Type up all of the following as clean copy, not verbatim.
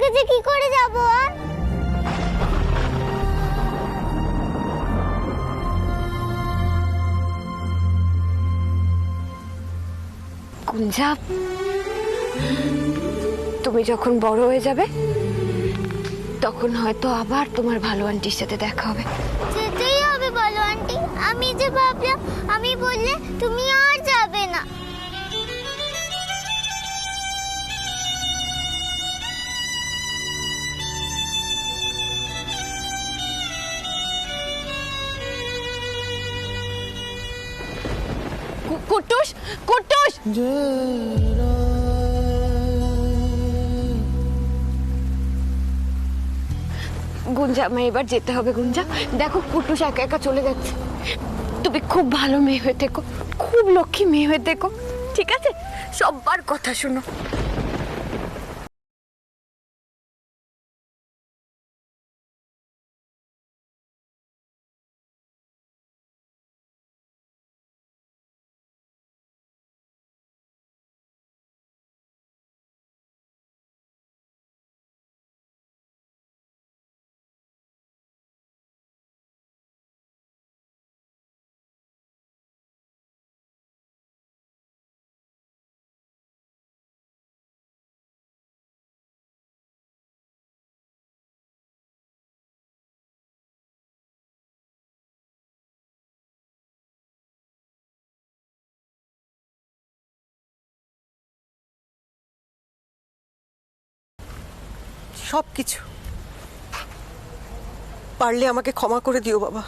কাছে কি করে যাব আর? গুঞ্জা, তুমি যখন বড় হয়ে যাবে তখন হয়তো আবার তোমার ভালো আন্টির সাথে দেখা হবে। যেতেই হবে বলো আন্টি। আমি যে ভাবলাম আমি বললে তুমি আর যাবে না। কুট্টুস, কুট্টুস! গুঞ্জা, আমার এবার যেতে হবে। গুঞ্জা, দেখো কুট্টুস একা একা চলে যাচ্ছে। তুমি খুব ভালো মেয়ে হয়ে থেকো, খুব লক্ষ্মী মেয়ে হয়ে থেকো, ঠিক আছে? সবার কথা শোনো। সবকিছু পারলে আমাকে ক্ষমা করে দিও বাবা।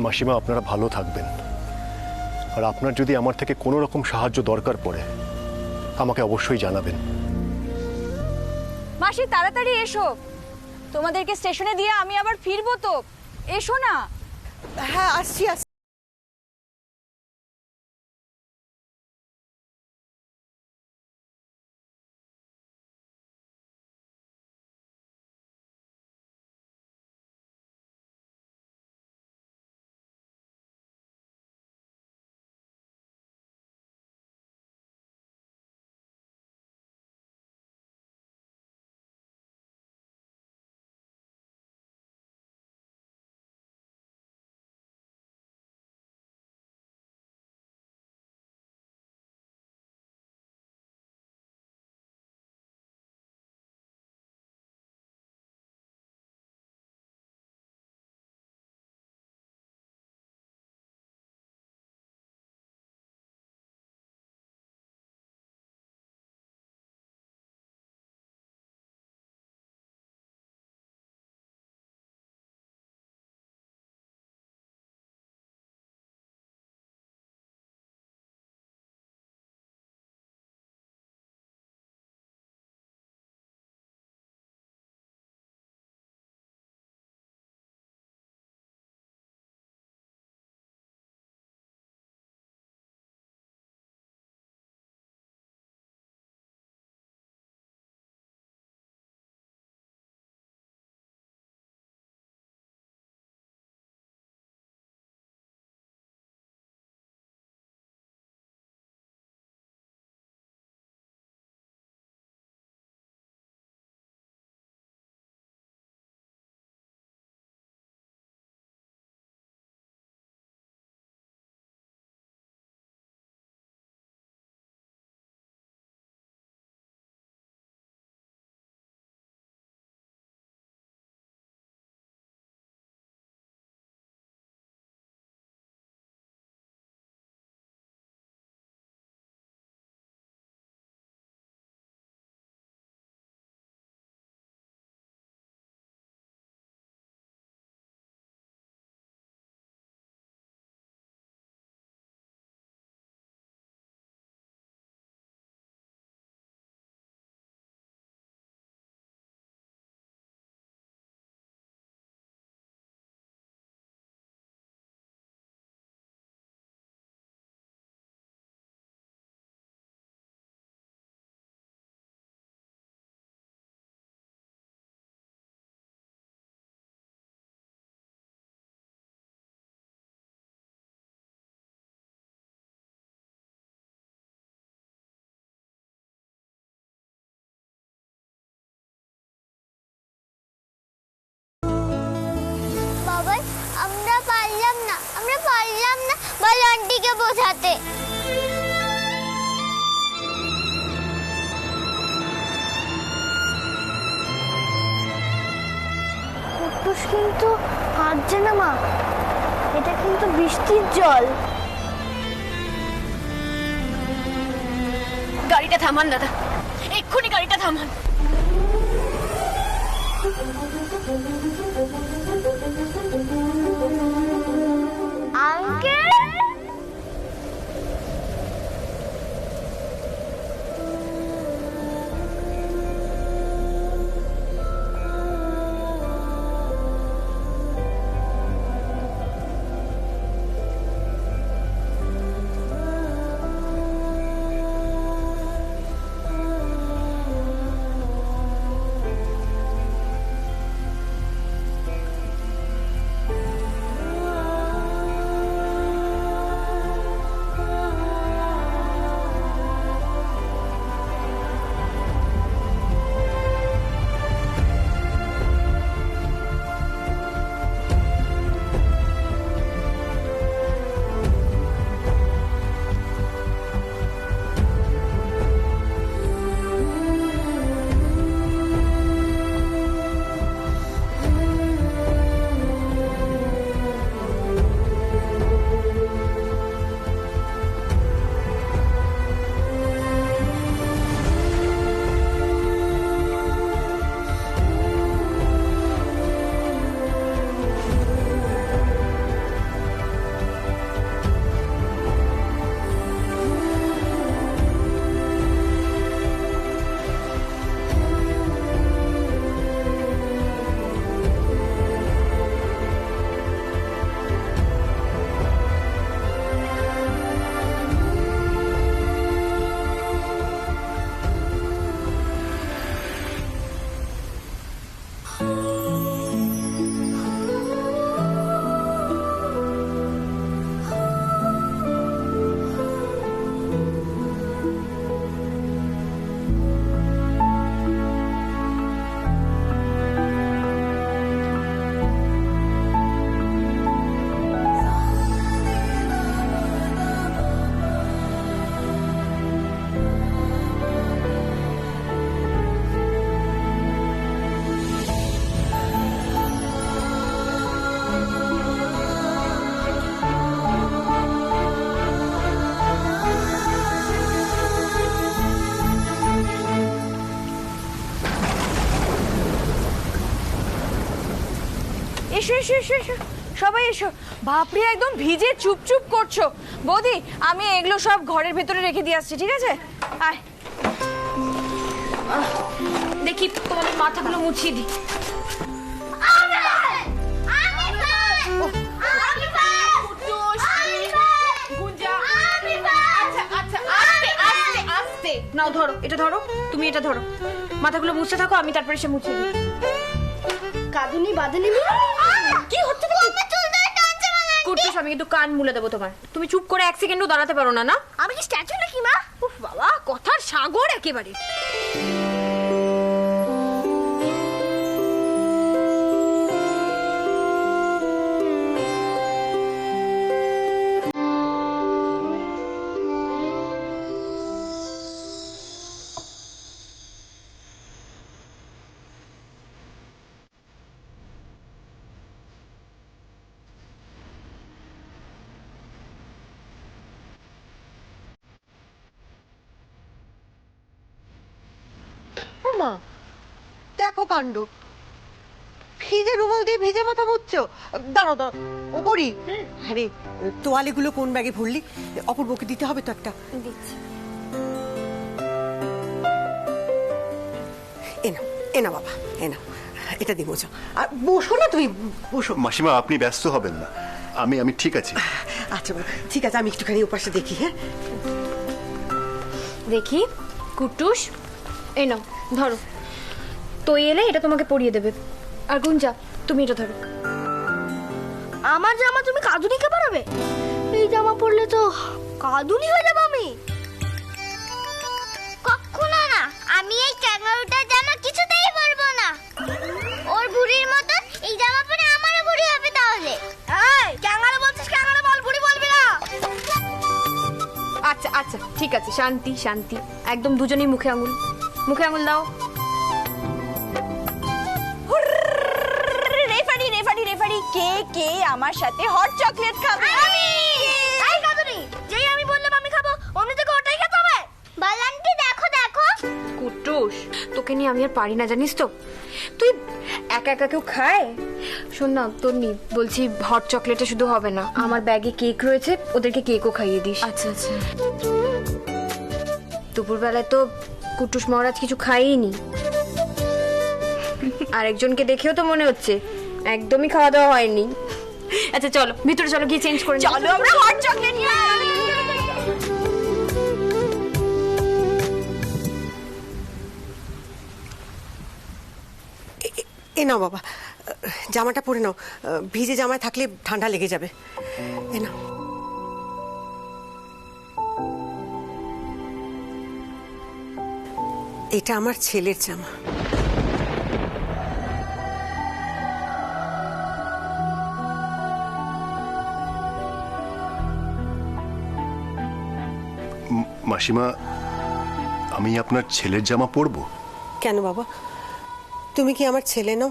মাসিমা, আপনারা ভালো থাকবেন। আর আপনার যদি আমার থেকে কোনো রকম সাহায্য দরকার পড়ে আমাকে অবশ্যই জানাবেন। মাসি, তাড়াতাড়ি এসো, তোমাদেরকে স্টেশনে দিয়ে আমি আবার ফিরবো তো। এসো না। হ্যাঁ, আসছি। বোঝাতে। কুট্টুস কিন্তু হাঁটছে না মা, এটা কিন্তু বৃষ্টির জল। গাড়িটা থামান দাদা, এক্ষুনি গাড়িটা থামান। আঙ্কেল, এসো এসো এসো এসো, সবাই এসো। বাপরে, একদম ভিজে চুপচুপ করছো। বৌদি, আমি এগুলো সব ঘরের ভেতরে রেখে দিয়ে আসছি, ঠিক আছে? আয়, দেখি তোমাদের মাথাগুলো মুছিয়ে দিই। নাও ধরো, এটা ধরো, তুমি এটা ধরো, মাথাগুলো মুছতে থাকো, আমি তারপরে এসে মুছে দিই। কাঁদুনি বাঁধুনি কি হচ্ছে? কুট্টুস, আমি কিন্তু কান মুলে দেবো তোমার। তুমি চুপ করে এক সেকেন্ডও দাঁড়াতে পারো না? না, আমি কি স্ট্যাচু নাকি মা? উফ বাবা, কথার সাগর একেবারে। মা, দেখো কাণ্ড, ভিজে রুমাল দিয়ে ভেজে মাথা মুছছো। দাঁড়াও দাঁড়াও, ওপরই। আরে তোয়ালেগুলো কোন ব্যাগে ভরলি? অপূর্বকে দিতে হবে তো একটা। দিচ্ছি। এনা বাবা, এনা, এটা দিয়ে মোছো। আর বসো না তুমি, বসো। মাসিমা, আপনি ব্যস্ত হবেন না, আমি ঠিক আছি। আচ্ছা বাবা, ঠিক আছে, আমি একটুখানি ওপাশে দেখি। হ্যাঁ, দেখি। কুট্টুস, এই নাও, ধরো। তো এলে এটা তোমাকে পরিয়ে দেবে। আর গুঞ্জা, তুমি এটা ধরো। আমার জামা তুমি কাঁদুনিকে পরাবে? এই জামা পরলে তো কাঁদুনি হয়ে যাবো আমি। কখনো না, আমি এই ক্যাঙ্গারুটার জামা কিছুতেই পরবো না। ওর বুড়ির মতো এই জামা পরে আমারও বুড়ি হবে তাহলে। এই ক্যাঙ্গারু বলছিস, ক্যাঙ্গারু বল, বুড়ি বলবি না। শান্তি শান্তি, একদম দুজনেই মুখে আঙুল, মুখে আঙুল দাও। রেফারি রেফারি রেফারি, কে কে আমার সাথে হট চকলেট খাবে? এই কাঁদুনি, যেই আমি বললাম আমি খাবো অমনি থেকে ওটাই খেতে হবে। বালান্টি দেখো দেখো। কুটুস, তোকে নিয়ে আমি আর পারি না জানিস তো, তুই একা একা কেউ খায়? শোন না তোর নি বলছি, হট চকলেটে শুধু হবে না, আমার ব্যাগে কেক রয়েছে, ওদেরকে কেকও খাইয়ে দিস। আচ্ছা আচ্ছা। দুপুরবেলায় তো কুটুস মহারাজ কিছু খাইনি, আরেকজনকে দেখেও তো মনে হচ্ছে একদমই খাওয়া দাওয়া হয়নি। আচ্ছা চলো ভিতরে চলো, গিয়ে চেঞ্জ করে নিই। চলো আমরা হট চকলেট নিয়ে এ নাও বাবা, জামাটা পরে নাও, ভিজে জামায় থাকলে ঠান্ডা লেগে যাবে। এ নাও। এটা আমার ছেলের জামা। মাসিমা, আমি আপনার ছেলের জামা পরবো? কেন বাবা, তুমি কি আমার ছেলে নও?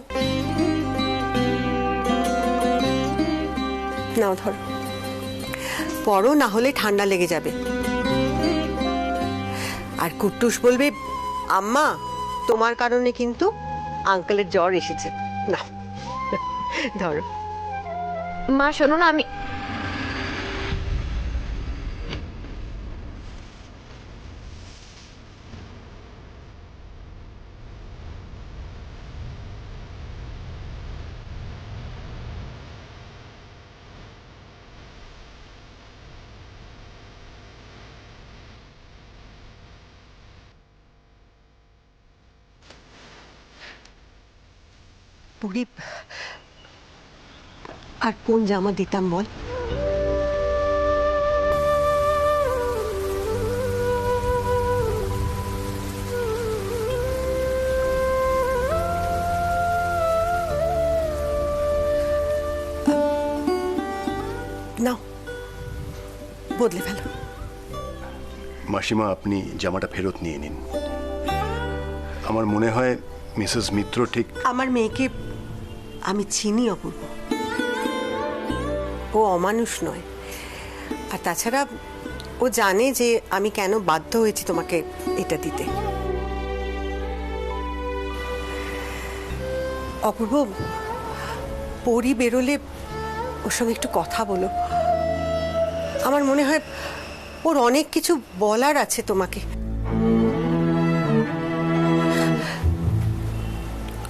নাও ধরো, পরো, না হলে ঠান্ডা লেগে যাবে। আর কুট্টুস বলবে, আম্মা তোমার কারণে কিন্তু আঙ্কেলের জ্বর এসেছে। না ধরো। মা শোনো না, আমি পুরি, আর কোন জামা দিতাম বল? নাও, বদলে ফেলো। মাসিমা, আপনি জামাটা ফেরত নিয়ে নিন। আমার মনে হয় মিসেস মিত্র ঠিক আমার মেয়েকে আমি চিনি অপূর্ব, ও অমানুষ নয়। আর তাছাড়া ও জানে যে আমি কেন বাধ্য হয়েছি তোমাকে এটা দিতে। অপূর্ব, পরি বেরোলে ওর সঙ্গে একটু কথা বলো। আমার মনে হয় ওর অনেক কিছু বলার আছে তোমাকে।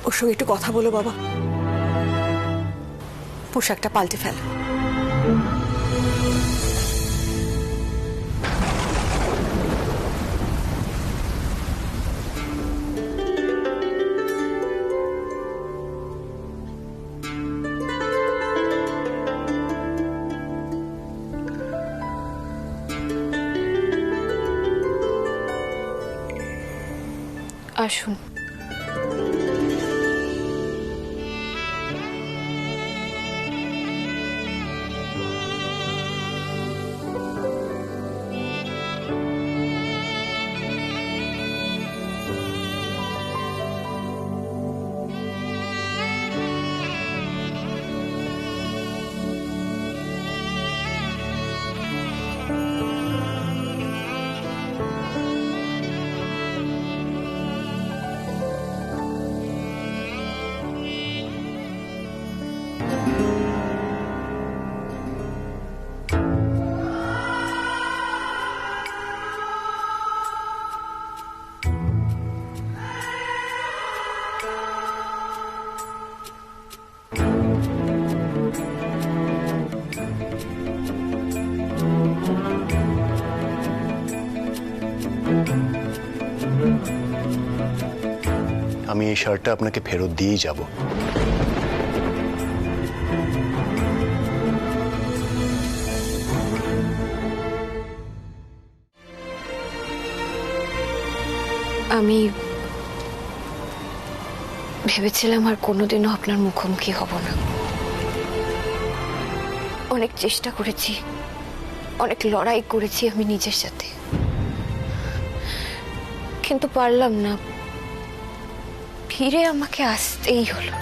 ওর সঙ্গে একটু কথা বলো বাবা। পোশাকটা পাল্টে ফেল। আসুন। আমি এই শার্টটা আপনাকে ফেরত দিয়েই যাব। আমি ভেবেছিলাম আর কোনোদিনও আপনার মুখোমুখি হব না। অনেক চেষ্টা করেছি, অনেক লড়াই করেছি আমি নিজের সাথে, কিন্তু পারলাম না, ফিরে আমাকে আসতেই হলো।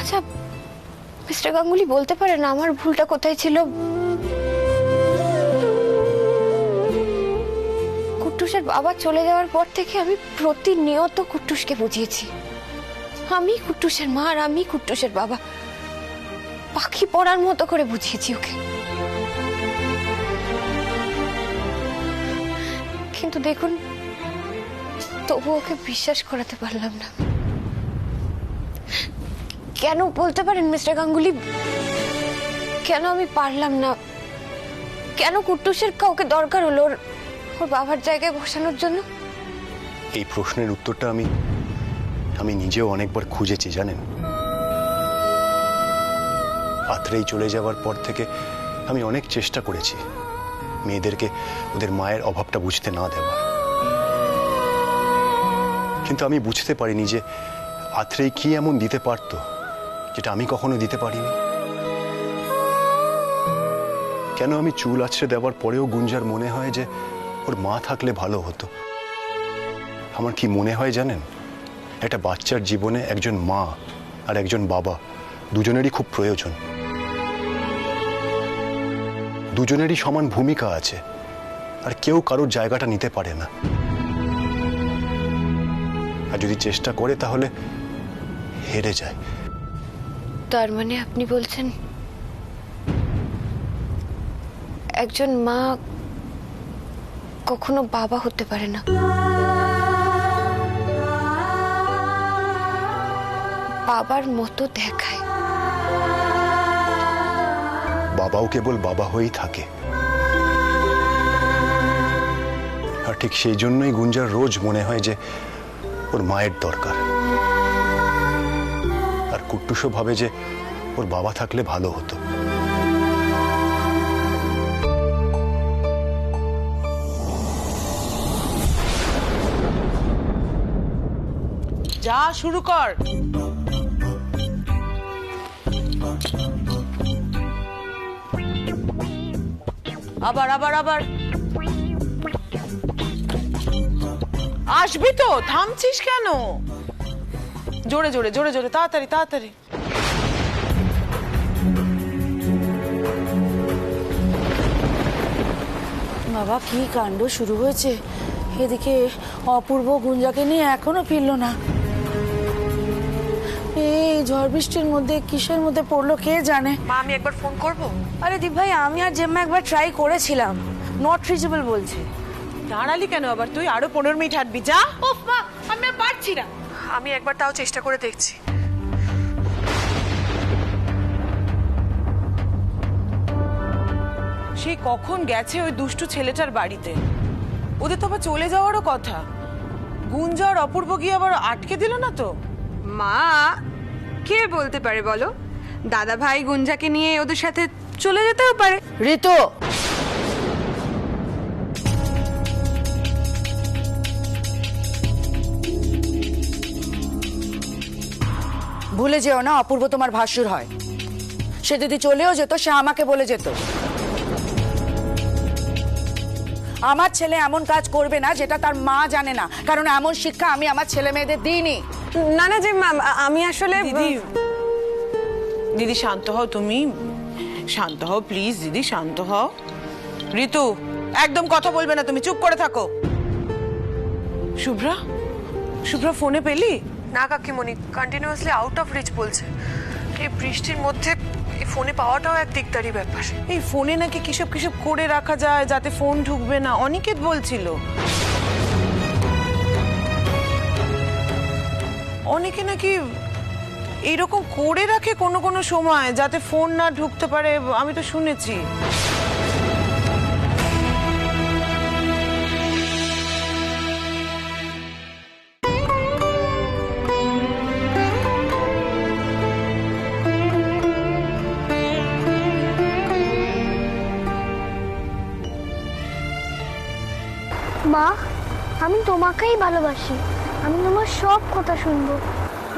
আচ্ছা মিস্টার গাঙ্গুলি বলতে পারেন আমার ভুলটা কোথায় ছিল? কুট্টুসের বাবা চলে যাওয়ার পর থেকে আমি প্রতিনিয়ত কুট্টুসকে বুঝিয়েছি আমি কুট্টুসের মা আর আমি কুট্টুসের বাবা। পাখি পড়ার মতো করে বুঝিয়েছি ওকে, কিন্তু দেখুন তবু ওকে বিশ্বাস করাতে পারলাম না। কেন বলতে পারেন মিস্টার গাঙ্গুলি, কেন আমি পারলাম না? কেন কুট্টুসের কাউকে দরকার হলো ওর বাবার জায়গায় বসানোর জন্য? এই প্রশ্নের উত্তরটা আমি নিজেও অনেকবার খুঁজেছি জানেন। আত্রেই চলে যাওয়ার পর থেকে আমি অনেক চেষ্টা করেছি মেয়েদেরকে ওদের মায়ের অভাবটা বুঝতে না দেওয়ার, কিন্তু আমি বুঝতে পারিনি যে আত্রেই কি এমন দিতে পারতো যেটা আমি কখনো দিতে পারিনি। কেন আমি চুল আছড়ে দেওয়ার পরেও গুঞ্জার মনে হয় যে ওর মা থাকলে ভালো হতো। আমার কি মনে হয় জানেন, একটা বাচ্চার জীবনে একজন মা আর একজন বাবা দুজনেরই খুব প্রয়োজন, দুজনেরই সমান ভূমিকা আছে, আর কেউ কারোর জায়গাটা নিতে পারে না। আর যদি চেষ্টা করে তাহলে হেরে যায়। তার মানে আপনি বলছেন একজন মা কখনো বাবা হতে পারে না? বাবার মতো দেখায়। বাবাও কেবল বাবা হয়েই থাকে। আর ঠিক সেই জন্যই গুঞ্জার রোজ মনে হয় যে ওর মায়ের দরকার, আর কুট্টুসও ভাবে যে ওর বাবা থাকলে ভালো হতো। যা শুরু কর। আবার আবার আবার আসবি তো, থামছিস কেন? জোরে জোরে জোরে জোরে, তাড়াতাড়ি তাড়াতাড়ি। বাবা কি কাণ্ড শুরু হয়েছে! এদিকে অপূর্ব গুঞ্জাকে নিয়ে এখনো ফিরলো না। এই ঝড় বৃষ্টির মধ্যে কিসের মধ্যে পড়লো কে জানে। মা আমি একবার ফোন করব? আরে দীপ ভাই, আমি আর জেম্মা একবার ট্রাই করেছিলাম, নট রিচেবল বলছে। দাঁড়ালি কেন আবার তুই? আরো 15 মিনিট হাঁটবি, যা। ওফ মা, আমি আর পারছি না। আমি একবার তাও চেষ্টা করে দেখছি। সেই কখন গেছে ওই দুষ্টু ছেলেটার বাড়িতে? ওদের তো আবার চলে যাওয়ারও কথা। গুঞ্জা আর অপূর্ব গিয়ে আবার আটকে দিল না তো? মা কে বলতে পারে বলো, দাদা ভাই গুঞ্জাকে নিয়ে ওদের সাথে চলে যেতেও পারে। ঋতু, ভুলে যেও না অপূর্ব তোমার ভাসুর হয়। সে যদি চলেও যেত সে আমাকে বলে যেত। আমার ছেলে এমন কাজ করবে না যেটা তার মা জানে না, কারণ এমন শিক্ষা আমি আমার ছেলে মেয়েদের দিইনি। না না যে আমি আসলে দিদি, দিদি শান্ত হও, তুমি শান্ত হও প্লিজ। দিদি শান্ত হও। ঋতু একদম কথা বলবে না, তুমি চুপ করে থাকো। শুভ্রা, শুভ্রা ফোনে পেলি? না কাকিমণি, কন্টিনিউয়াসলি আউট অফ রিচ বলছে। এই বৃষ্টির মধ্যে এই ফোনে পাওয়াটাও এক দিকদারি ব্যাপার। এই ফোনে নাকি কিসব কিসব করে রাখা যায় যাতে ফোন ঢুকবে না, অনিকেত বলছিল। অনেকে নাকি এইরকম করে রাখে কোনো কোনো সময় যাতে ফোন না ঢুকতে পারে, আমি তো শুনেছি। মা, আমি তোমাকেই ভালোবাসি, আমি তোমার সব কথা শুনবো।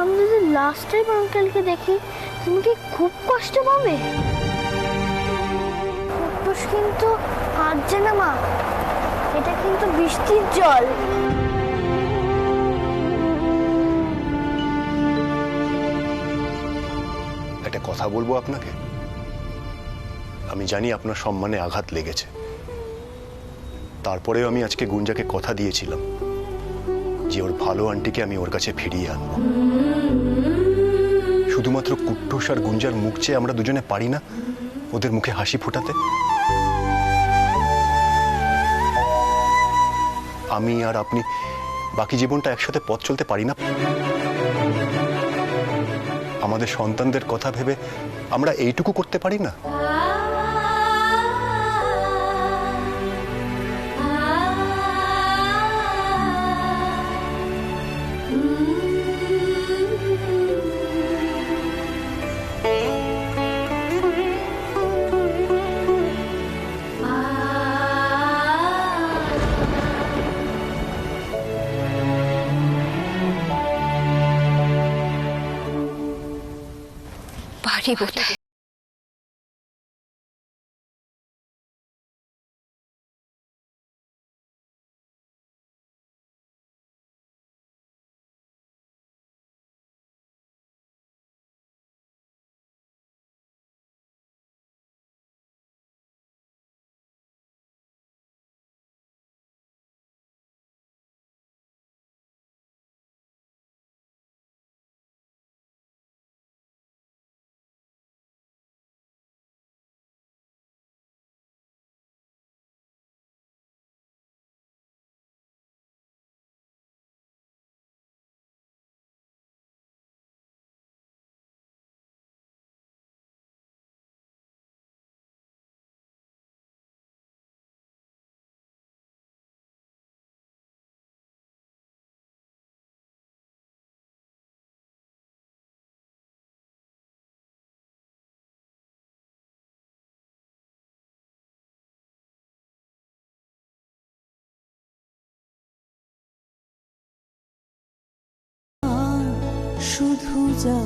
আমি যদি লাস্ট টাইম আঙ্কেলকে দেখি, তুমি কি খুব কষ্ট পাবে? কুট্টুস কিন্তু হারছে না মা, এটা কিন্তু বৃষ্টির জল। একটা কথা বলবো আপনাকে। আমি জানি আপনার সম্মানে আঘাত লেগেছে, তারপরেও আমি আজকে গুঞ্জাকে কথা দিয়েছিলাম যে ওর ভালো আন্টিকে আমি ওর কাছে ফিরিয়ে আনবো। শুধুমাত্র কুট্টুস আর গুঞ্জার মুখ চেয়ে আমরা দুজনে পারি না ওদের মুখে হাসি ফোটাতে? আমি আর আপনি বাকি জীবনটা একসাথে পথ চলতে পারি না? আমাদের সন্তানদের কথা ভেবে আমরা এইটুকু করতে পারি না? পারি বোধহয়। শুধু যা